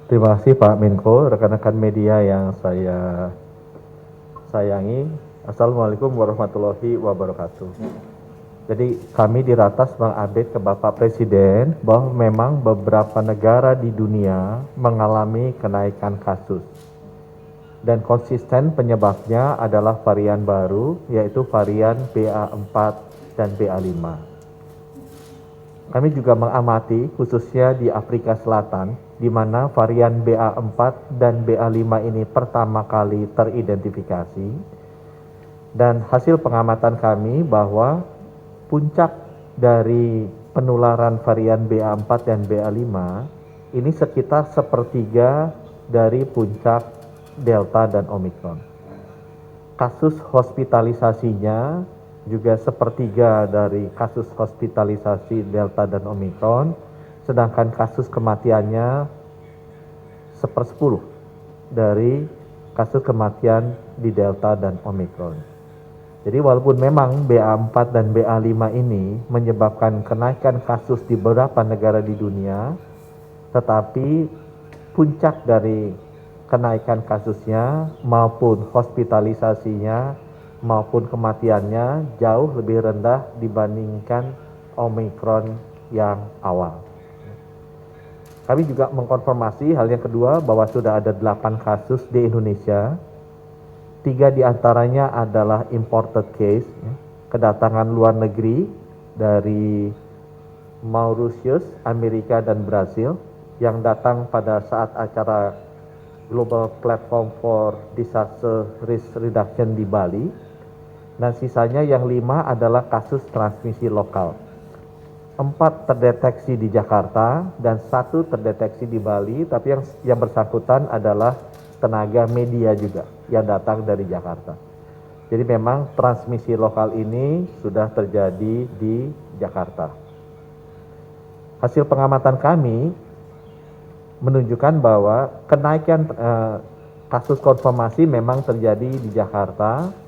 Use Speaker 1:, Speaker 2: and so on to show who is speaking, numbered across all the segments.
Speaker 1: Terima kasih Pak Menko, rekan-rekan media yang saya sayangi. Assalamualaikum warahmatullahi wabarakatuh. Jadi kami di Ratas mengupdate ke Bapak Presiden bahwa memang beberapa negara di dunia mengalami kenaikan kasus. Dan konsisten penyebabnya adalah varian baru, yaitu varian BA4 dan BA5. Kami juga mengamati khususnya di Afrika Selatan, di mana varian BA4 dan BA5 ini pertama kali teridentifikasi. Dan hasil pengamatan kami bahwa puncak dari penularan varian BA4 dan BA5 ini sekitar sepertiga dari puncak Delta dan Omicron. Kasus hospitalisasinya juga sepertiga dari kasus hospitalisasi Delta dan Omicron, sedangkan kasus kematiannya sepersepuluh dari kasus kematian di Delta dan Omicron. Jadi walaupun memang BA4 dan BA5 ini menyebabkan kenaikan kasus di beberapa negara di dunia, tetapi puncak dari kenaikan kasusnya maupun hospitalisasinya maupun kematiannya jauh lebih rendah dibandingkan Omicron yang awal. Kami juga mengkonfirmasi hal yang kedua bahwa sudah ada 8 kasus di Indonesia. 3 diantaranya adalah imported case, kedatangan luar negeri dari Mauritius, Amerika dan Brasil yang datang pada saat acara Global Platform for Disaster Risk Reduction di Bali. Dan sisanya yang 5 adalah kasus transmisi lokal. 4 terdeteksi di Jakarta dan 1 terdeteksi di Bali, tapi yang bersangkutan adalah tenaga media juga yang datang dari Jakarta. Jadi memang transmisi lokal ini sudah terjadi di Jakarta. Hasil pengamatan kami menunjukkan bahwa kenaikan kasus konfirmasi memang terjadi di Jakarta,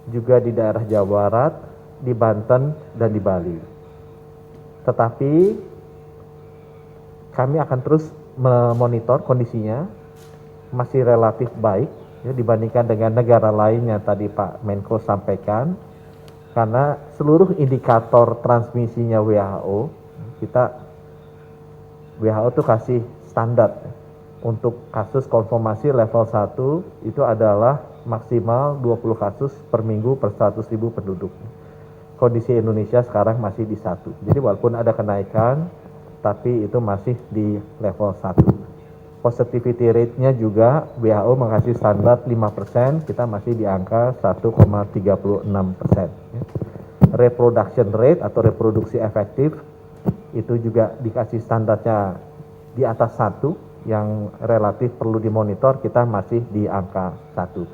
Speaker 1: juga di daerah Jawa Barat, di Banten, dan di Bali. Tetapi kami akan terus memonitor kondisinya, masih relatif baik ya, dibandingkan dengan negara lain yang tadi Pak Menko sampaikan, karena seluruh indikator transmisinya WHO itu kasih standar untuk kasus konfirmasi level 1 itu adalah maksimal 20 kasus per minggu per 100.000 penduduk. Kondisi Indonesia sekarang masih di 1. Jadi walaupun ada kenaikan, tapi itu masih di level 1. Positivity rate-nya juga WHO mengasih standar 5%, kita masih di angka 1,36%. Reproduction rate atau reproduksi efektif itu juga dikasih standarnya di atas 1, yang relatif perlu dimonitor, kita masih di angka 1.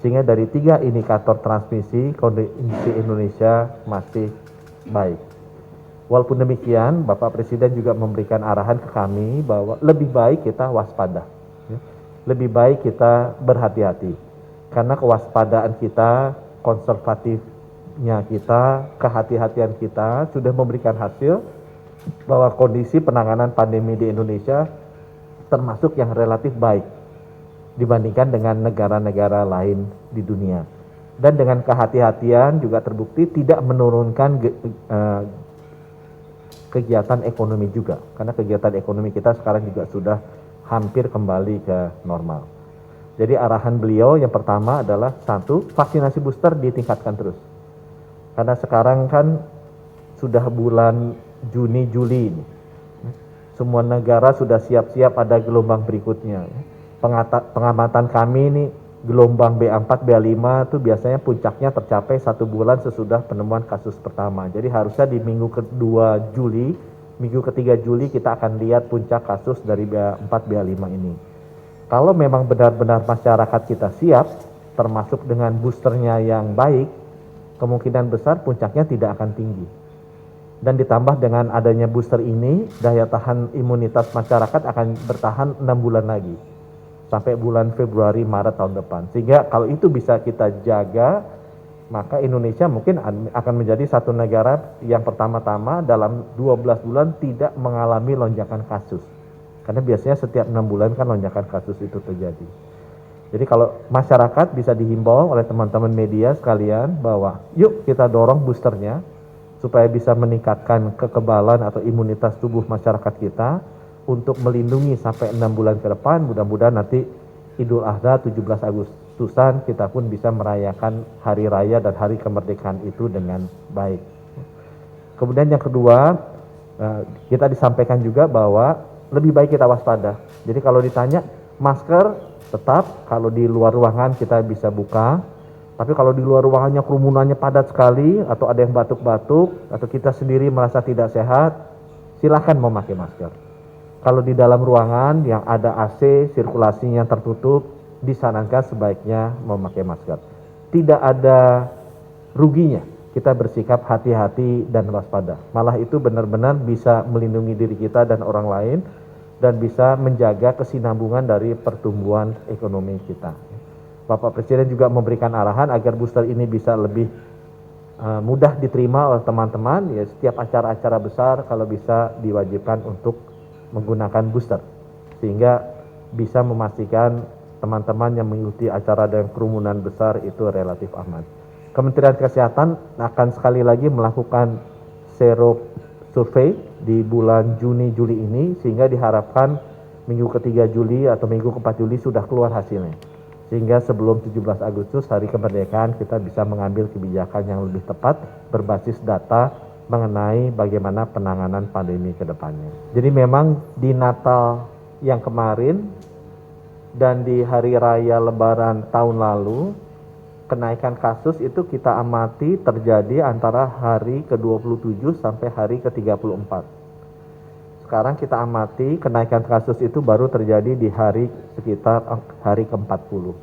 Speaker 1: Sehingga dari 3 indikator transmisi, kondisi Indonesia masih baik. Walaupun demikian, Bapak Presiden juga memberikan arahan ke kami bahwa lebih baik kita waspada. Lebih baik kita berhati-hati. Karena kewaspadaan kita, konservatifnya kita, kehati-hatian kita sudah memberikan hasil bahwa kondisi penanganan pandemi di Indonesia termasuk yang relatif baik dibandingkan dengan negara-negara lain di dunia. Dan dengan kehati-hatian juga terbukti tidak menurunkan kegiatan ekonomi juga, karena kegiatan ekonomi kita sekarang juga sudah hampir kembali ke normal. Jadi arahan beliau yang pertama adalah 1, vaksinasi booster ditingkatkan terus. Karena sekarang kan sudah bulan Juni, Juli ini. Semua negara sudah siap-siap ada gelombang berikutnya. Pengamatan kami ini gelombang BA4, BA5 itu biasanya puncaknya tercapai 1 bulan sesudah penemuan kasus pertama. Jadi harusnya di minggu kedua Juli, minggu ketiga Juli kita akan lihat puncak kasus dari BA4, BA5 ini. Kalau memang benar-benar masyarakat kita siap, termasuk dengan boosternya yang baik, kemungkinan besar puncaknya tidak akan tinggi. Dan ditambah dengan adanya booster ini, daya tahan imunitas masyarakat akan bertahan 6 bulan lagi. Sampai bulan Februari, Maret tahun depan. Sehingga kalau itu bisa kita jaga, maka Indonesia mungkin akan menjadi satu negara yang pertama-tama dalam 12 bulan tidak mengalami lonjakan kasus. Karena biasanya setiap 6 bulan kan lonjakan kasus itu terjadi. Jadi kalau masyarakat bisa dihimbau oleh teman-teman media sekalian bahwa yuk kita dorong boosternya supaya bisa meningkatkan kekebalan atau imunitas tubuh masyarakat kita untuk melindungi sampai 6 bulan ke depan. Mudah-mudahan nanti Idul Adha 17 Agustusan kita pun bisa merayakan hari raya dan hari kemerdekaan itu dengan baik. Kemudian yang kedua, kita disampaikan juga bahwa lebih baik kita waspada. Jadi kalau ditanya masker tetap, kalau di luar ruangan kita bisa buka, tapi kalau di luar ruangannya kerumunannya padat sekali, atau ada yang batuk-batuk, atau kita sendiri merasa tidak sehat, silakan memakai masker. Kalau di dalam ruangan yang ada AC, sirkulasinya tertutup, disarankan sebaiknya memakai masker. Tidak ada ruginya kita bersikap hati-hati dan waspada. Malah itu benar-benar bisa melindungi diri kita dan orang lain, dan bisa menjaga kesinambungan dari pertumbuhan ekonomi kita. Bapak Presiden juga memberikan arahan agar booster ini bisa lebih mudah diterima oleh teman-teman. Ya, setiap acara-acara besar kalau bisa diwajibkan untuk menggunakan booster, sehingga bisa memastikan teman-teman yang mengikuti acara dengan kerumunan besar itu relatif aman. Kementerian Kesehatan akan sekali lagi melakukan sero survei di bulan Juni-Juli ini, sehingga diharapkan minggu ketiga Juli atau minggu keempat Juli sudah keluar hasilnya. Sehingga sebelum 17 Agustus hari kemerdekaan kita bisa mengambil kebijakan yang lebih tepat berbasis data mengenai bagaimana penanganan pandemi ke depannya. Jadi memang di Natal yang kemarin dan di hari raya Lebaran tahun lalu, kenaikan kasus itu kita amati terjadi antara hari ke-27 sampai hari ke-34. Sekarang kita amati kenaikan kasus itu baru terjadi di hari sekitar hari ke-40.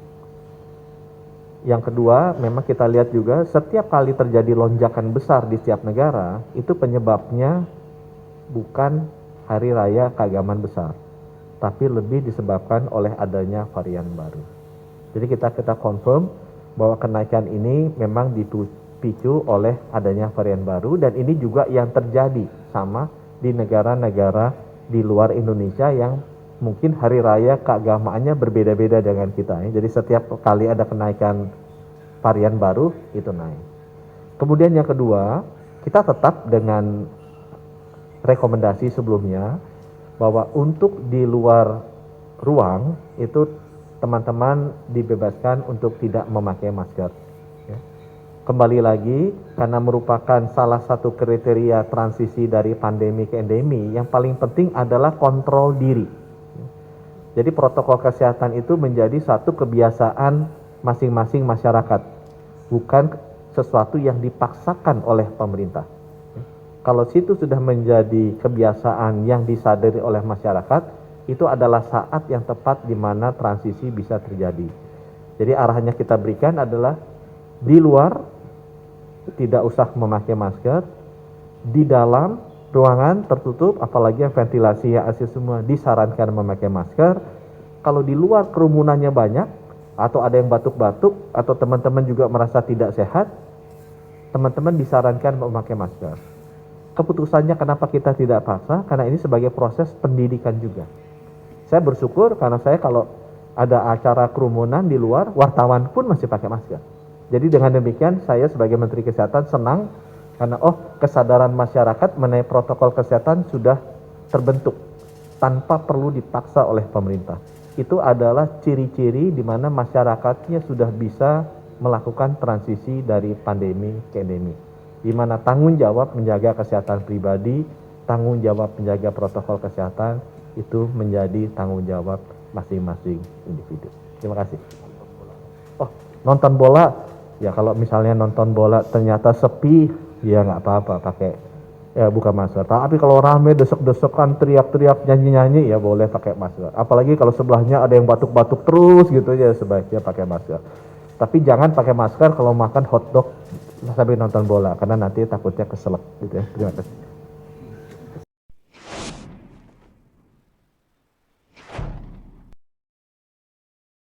Speaker 1: Yang kedua, memang kita lihat juga setiap kali terjadi lonjakan besar di setiap negara, itu penyebabnya bukan hari raya keagamaan besar, tapi lebih disebabkan oleh adanya varian baru. Jadi kita confirm bahwa kenaikan ini memang dipicu oleh adanya varian baru, dan ini juga yang terjadi sama di negara-negara di luar Indonesia yang mungkin hari raya keagamaannya berbeda-beda dengan kita. Jadi setiap kali ada kenaikan varian baru itu naik. Kemudian yang kedua, kita tetap dengan rekomendasi sebelumnya bahwa untuk di luar ruang itu teman-teman dibebaskan untuk tidak memakai masker. Kembali lagi, karena merupakan salah satu kriteria transisi dari pandemi ke endemi, yang paling penting adalah kontrol diri. Jadi protokol kesehatan itu menjadi satu kebiasaan masing-masing masyarakat, bukan sesuatu yang dipaksakan oleh pemerintah. Kalau situ sudah menjadi kebiasaan yang disadari oleh masyarakat, itu adalah saat yang tepat di mana transisi bisa terjadi. Jadi arahannya kita berikan adalah di luar tidak usah memakai masker, di dalam ruangan tertutup, apalagi yang ventilasi ya AC semua, disarankan memakai masker. Kalau di luar kerumunannya banyak, atau ada yang batuk-batuk, atau teman-teman juga merasa tidak sehat, teman-teman disarankan memakai masker. Keputusannya kenapa kita tidak paksa? Karena ini sebagai proses pendidikan juga. Saya bersyukur karena saya kalau ada acara kerumunan di luar, wartawan pun masih pakai masker. Jadi dengan demikian saya sebagai Menteri Kesehatan senang karena kesadaran masyarakat mengenai protokol kesehatan sudah terbentuk tanpa perlu dipaksa oleh pemerintah. Itu adalah ciri-ciri di mana masyarakatnya sudah bisa melakukan transisi dari pandemi ke endemi. Di mana tanggung jawab menjaga kesehatan pribadi, tanggung jawab menjaga protokol kesehatan itu menjadi tanggung jawab masing-masing individu. Terima kasih. Nonton bola. Ya kalau misalnya nonton bola ternyata sepi, ya nggak apa-apa pakai buka masker. Tapi kalau rame desek-desekan teriak-teriak nyanyi-nyanyi ya boleh pakai masker. Apalagi kalau sebelahnya ada yang batuk-batuk terus gitu ya sebaiknya pakai masker. Tapi jangan pakai masker kalau makan hotdog sambil nonton bola karena nanti takutnya keselak gitu ya. Terima kasih.